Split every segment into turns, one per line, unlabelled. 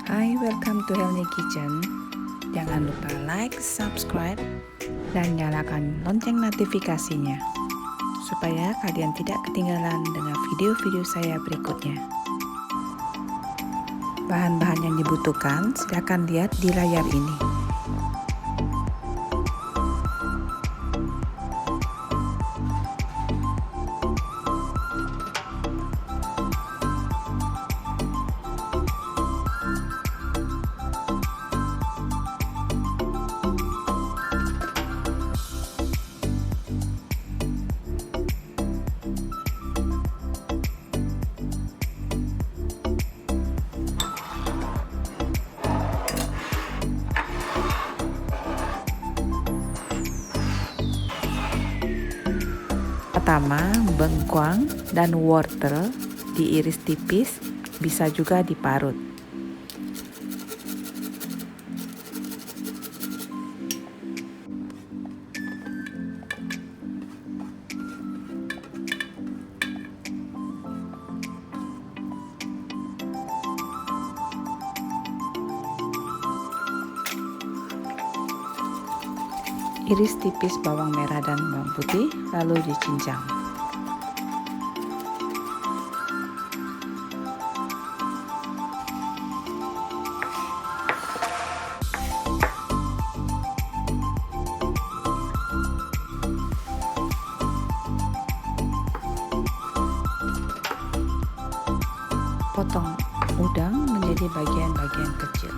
Hai, welcome to Helny Kitchen. Jangan lupa like, subscribe, dan nyalakan lonceng notifikasinya supaya kalian tidak ketinggalan dengan video-video saya berikutnya. Bahan-bahan yang dibutuhkan silakan lihat di layar ini. Pertama, bengkuang dan wortel diiris tipis, bisa juga diparut. Iris tipis bawang merah dan bawang putih, lalu dicincang. Potong udang menjadi bagian-bagian kecil.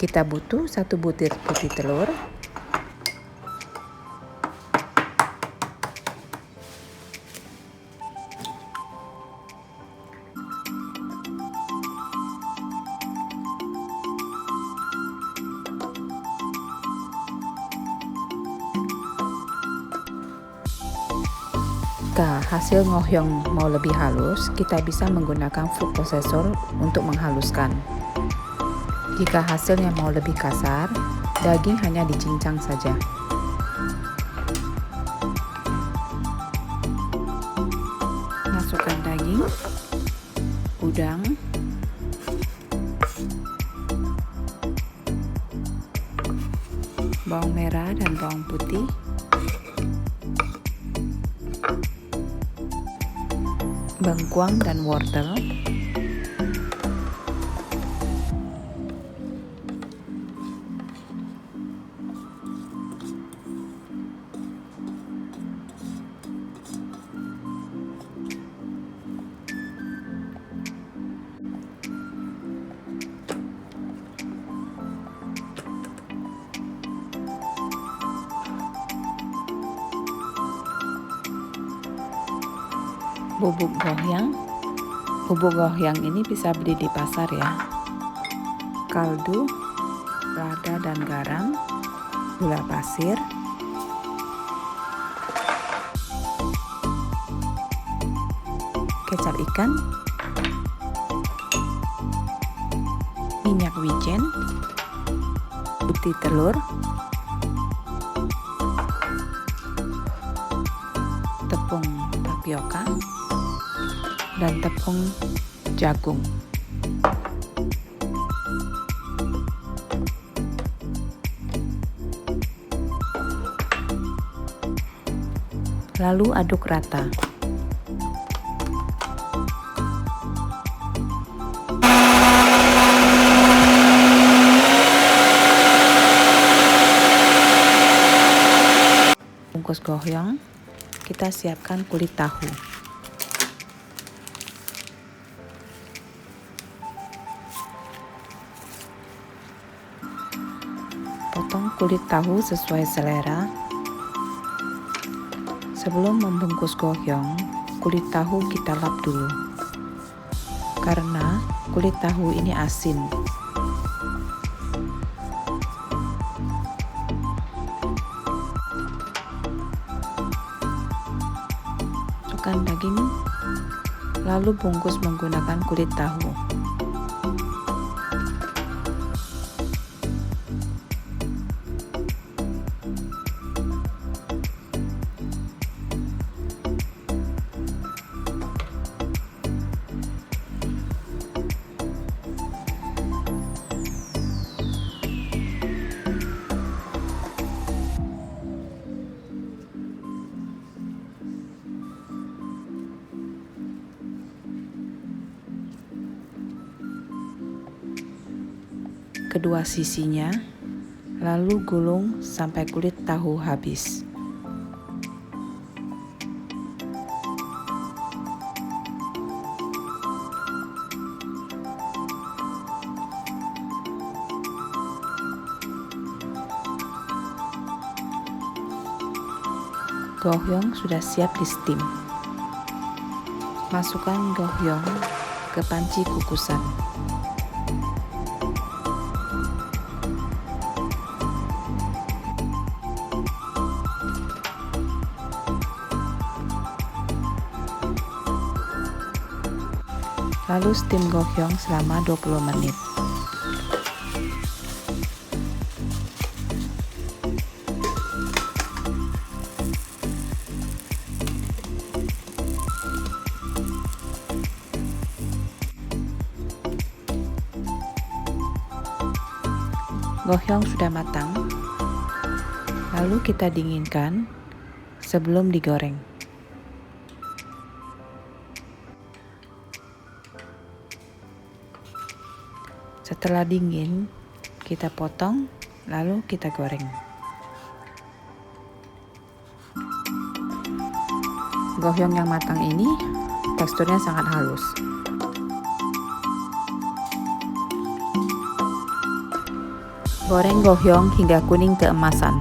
Kita butuh 1 butir putih telur, jika hasil ngohyong mau lebih halus, kita bisa menggunakan food processor untuk menghaluskan. Jika hasilnya mau lebih kasar, daging hanya dicincang saja. Masukkan daging, udang, bawang merah dan bawang putih, bengkuang dan wortel, bubuk gohyang. Bubuk gohyang ini bisa beli di pasar ya. Kaldu, lada dan garam, gula pasir, kecap ikan, minyak wijen, putih telur, tepung tapioka, dan tepung jagung. Lalu aduk rata. Bungkus gohyang, kita siapkan kulit tahu. Potong kulit tahu sesuai selera. Sebelum membungkus gohyong, kulit tahu kita lap dulu. Karena kulit tahu ini asin. masukkan daging, lalu bungkus menggunakan kulit tahu. Kedua sisinya, lalu gulung sampai kulit tahu habis. Gohyong sudah siap di steam. Masukkan gohyong ke panci kukusan. Lalu steam gohyong selama 20 menit. Gohyong sudah matang, lalu kita dinginkan sebelum digoreng. Setelah dingin, kita potong, lalu kita goreng. Gohyong yang matang ini teksturnya sangat halus. Goreng gohyong hingga kuning keemasan.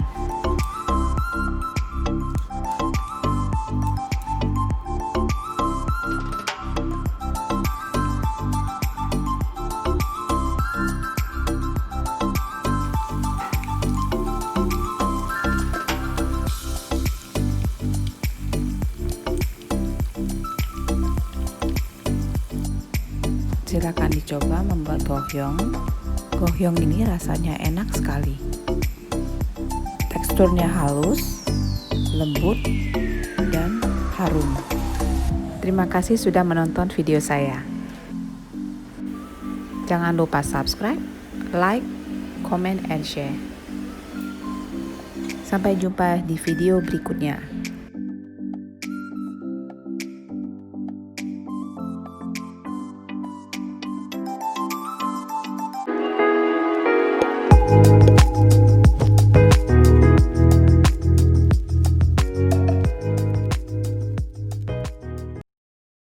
Silakan dicoba membuat gohyong. Gohyong ini rasanya enak sekali. Teksturnya halus, lembut, dan harum. Terima kasih sudah menonton video saya. Jangan lupa subscribe, like, comment, and share. Sampai jumpa di video berikutnya.